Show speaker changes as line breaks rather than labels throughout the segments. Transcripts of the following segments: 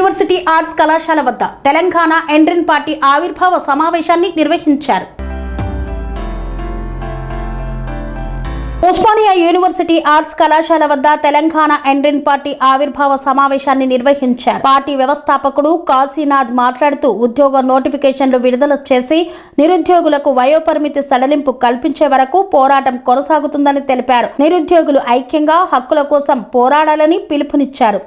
University arts కళాశాల వద్ద Telangana endrin party ఆవిర్భావ సమావేశాన్ని నిర్వహించారు. ఉస్మానియా యూనివర్సిటీ ఆర్ట్స్ కళాశాల వద్ద తెలంగాణ ఎండ్రిన్ పార్టీ ఆవిర్భావ సమావేశాన్ని నిర్వహించారు. పార్టీ వ్యవస్థాపకుడు కాశీనాథ్ మాట్లాడుతూ ఉద్యోగ నోటిఫికేషన్లు విడుదల చేసి నిరుద్యోగులకు వయోపరిమితి సడలింపు కల్పించే వరకు పోరాటం కొనసాగుతుందని తెలిపారు. నిరుద్యోగులు ఐక్యంగా హక్కుల కోసం పోరాడాలని పిలుపునిచ్చారు.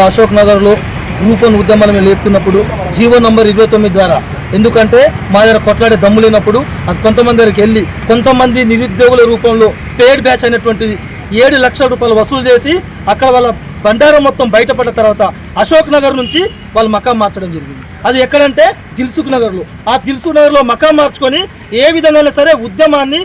అశోక్ నగర్ లో గ్రూప్ 1 ఉద్యమాలను లేపుతున్నప్పుడు జీవో నంబర్ 29 ద్వారా ఎందుకంటే మా దగ్గర కొట్లాడే దమ్ము లేనప్పుడు అది కొంతమంది దగ్గరికి వెళ్ళి కొంతమంది నిరుద్యోగుల రూపంలో పేడ్ బ్యాచ్ అనేటువంటి 7 లక్షల రూపాయలు వసూలు చేసి అక్కడ వాళ్ళ బండారం మొత్తం బయటపడ్డ తర్వాత అశోక్ నగర్ నుంచి వాళ్ళు మకాం మార్చడం జరిగింది. అది ఎక్కడంటే దిల్సుఖ్ నగర్లో. ఆ దిల్సుఖ్ నగర్లో మకాం మార్చుకొని ఏ విధంగా సరే ఉద్యమాన్ని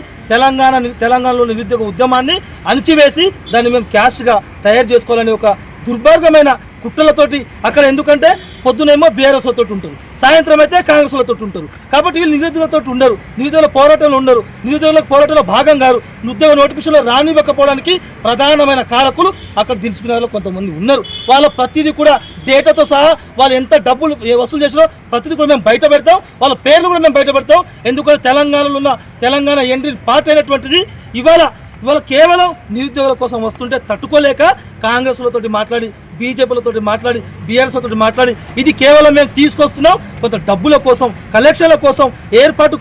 తెలంగాణలో నిరుద్యోగ ఉద్యమాన్ని అణిచివేసి దాన్ని మేము క్యాష్గా తయారు చేసుకోవాలని ఒక దుర్మార్గమైన కుట్రలతోటి అక్కడ ఎందుకంటే పొద్దునేమో బీఆర్ఎస్ తోటి ఉంటారు, సాయంత్రం అయితే కాంగ్రెస్ తోటి ఉంటారు. కాబట్టి వీళ్ళు నిరుద్యోగులతో ఉండరు, నిరుద్యోగుల పోరాటంలో ఉండరు, నిరుద్యోగుల పోరాటంలో భాగం కాదు. ఉద్యోగ నోటిఫికేషన్లో రానివ్వకపోవడానికి ప్రధానమైన కారకులు అక్కడ దిల్చుకునే కొంతమంది ఉన్నారు. వాళ్ళ ప్రతిదీ కూడా డేటాతో సహా వాళ్ళు ఎంత డబ్బులు వసూలు చేసినా ప్రతిదీ కూడా మేము బయట పెడతాం, వాళ్ళ పేర్లు కూడా మేము బయట పెడతాం. ఎందుకంటే తెలంగాణలో ఉన్న తెలంగాణ ఎండ్రిన్ పార్టీ అయినటువంటిది ఇవాళ కేవలం నిరుద్యోగుల కోసం వస్తుంటే తట్టుకోలేక కాంగ్రెస్లతో మాట్లాడి, బీజేపీలతో మాట్లాడి, బీఆర్ఎస్లతో మాట్లాడి ఇది కేవలం మేము తీసుకొస్తున్నాం కొంత డబ్బుల కోసం, కలెక్షన్ల కోసం ఏర్పాటు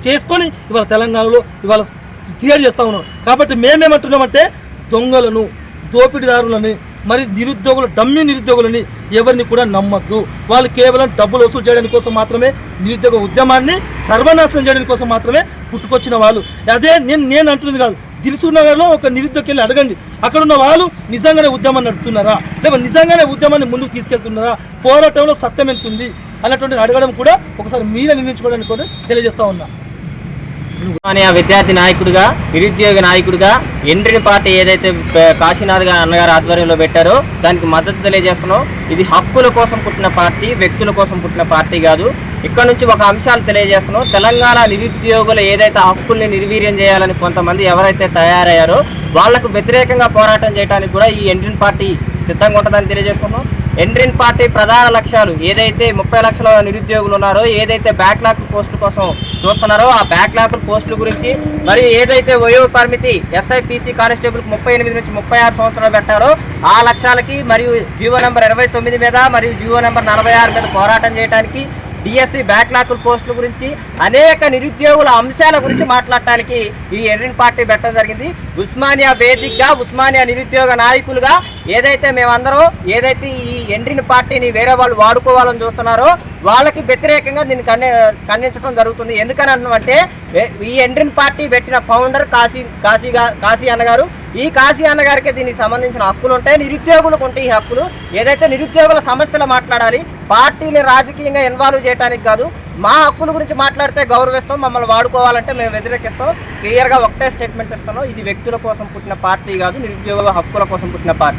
చేసుకొని ఇవాళ తెలంగాణలో ఇవాళ క్రియేట్ చేస్తూ ఉన్నాం. కాబట్టి మేమేమంటున్నామంటే దొంగలను, దోపిడీదారులని, మరి డమ్మీ నిరుద్యోగులని ఎవరిని కూడా నమ్మద్దు. వాళ్ళు కేవలం డబ్బులు వసూలు చేయడానికి కోసం మాత్రమే నిరుద్యోగ ఉద్యమాన్ని సర్వనాశనం చేయడానికి కోసం మాత్రమే పుట్టుకొచ్చిన వాళ్ళు. అదే నేను అంటున్నది కాదు. దిల్సుఖ్ నగర్లో ఒక నిరుద్యోగికి వెళ్ళి అడగండి, అక్కడ ఉన్న వాళ్ళు నిజంగానే ఉద్యమాన్ని నడుపుతున్నారా, లేకపోతే నిజంగానే ఉద్యమాన్ని ముందుకు తీసుకెళ్తున్నారా, పోరాటంలో సత్యం ఎంత ఉంది అన్నటువంటి అడగడం కూడా ఒకసారి మీరే నిర్ణయించుకోవడానికి కూడా తెలియజేస్తా ఉన్నా.
విద్యార్థి నాయకుడిగా, నిరుద్యోగ నాయకుడిగా ఎండ్రిన్ పార్టీ ఏదైతే కాశీనాథ్ అన్నగారు ఆధ్వర్యంలో పెట్టారో దానికి మద్దతు తెలియజేస్తున్నాం. ఇది హక్కుల కోసం పుట్టిన పార్టీ, వ్యక్తుల కోసం పుట్టిన పార్టీ కాదు. ఇక్కడ నుంచి ఒక అంశాలు తెలియజేస్తున్నాం. తెలంగాణ నిరుద్యోగులు ఏదైతే హక్కుల్ని నిర్వీర్యం చేయాలని కొంతమంది ఎవరైతే తయారయ్యారో వాళ్లకు వ్యతిరేకంగా పోరాటం చేయడానికి కూడా ఈ ఎండ్రిన్ పార్టీ సిద్ధంగా ఉంటుందని తెలియజేసుకున్నాం. ఎండ్రిన్ పార్టీ ప్రధాన లక్ష్యాలు ఏదైతే 30 లక్షల నిరుద్యోగులు ఉన్నారో, ఏదైతే బ్యాక్లాగ్ పోస్టుల కోసం చూస్తున్నారో ఆ బ్యాక్లాగ్ పోస్టుల గురించి, మరి ఏదైతే వయో పరిమితి SIPC కానిస్టేబుల్కి 38 నుంచి 36 సంవత్సరాలు పెట్టారో ఆ లక్ష్యాలకి, మరియు జీవో నెంబర్ 29 మీద మరియు జీవో నెంబర్ 46 మీద పోరాటం చేయడానికి, DSC బ్యాక్లాగ్ పోస్టుల గురించి, అనేక నిరుద్యోగుల అంశాల గురించి మాట్లాడటానికి ఈ ఎండ్రిన్ పార్టీ పెట్టడం జరిగింది. ఉస్మానియా వేదికగా, ఉస్మానియా నిరుద్యోగ నాయకులుగా మేమందరం ఏదైతే ఈ ఎండ్రిన్ పార్టీని వేరే వాళ్ళు వాడుకోవాలని చూస్తున్నారో వాళ్ళకి వ్యతిరేకంగా దీన్ని ఖండించడం జరుగుతుంది. ఎందుకని అంటే ఈ ఎండ్రిన్ పార్టీ పెట్టిన ఫౌండర్ కాశీ అన్నగారు. ఈ కాశీ అన్నగారికి దీనికి సంబంధించిన హక్కులు ఉంటాయి, నిరుద్యోగులకు ఉంటాయి ఈ హక్కులు. ఏదైతే నిరుద్యోగుల సమస్యలు మాట్లాడాలి, పార్టీని రాజకీయంగా ఇన్వాల్వ్ చేయడానికి కాదు. మా హక్కుల గురించి మాట్లాడితే గౌరవిస్తాం, మమ్మల్ని వాడుకోవాలంటే మేము వ్యతిరేకిస్తాం. క్లియర్గా ఒకటే స్టేట్మెంట్ ఇస్తున్నాం, ఇది వ్యక్తుల కోసం పుట్టిన పార్టీ కాదు, నిరుద్యోగుల హక్కుల కోసం పుట్టిన పార్టీ.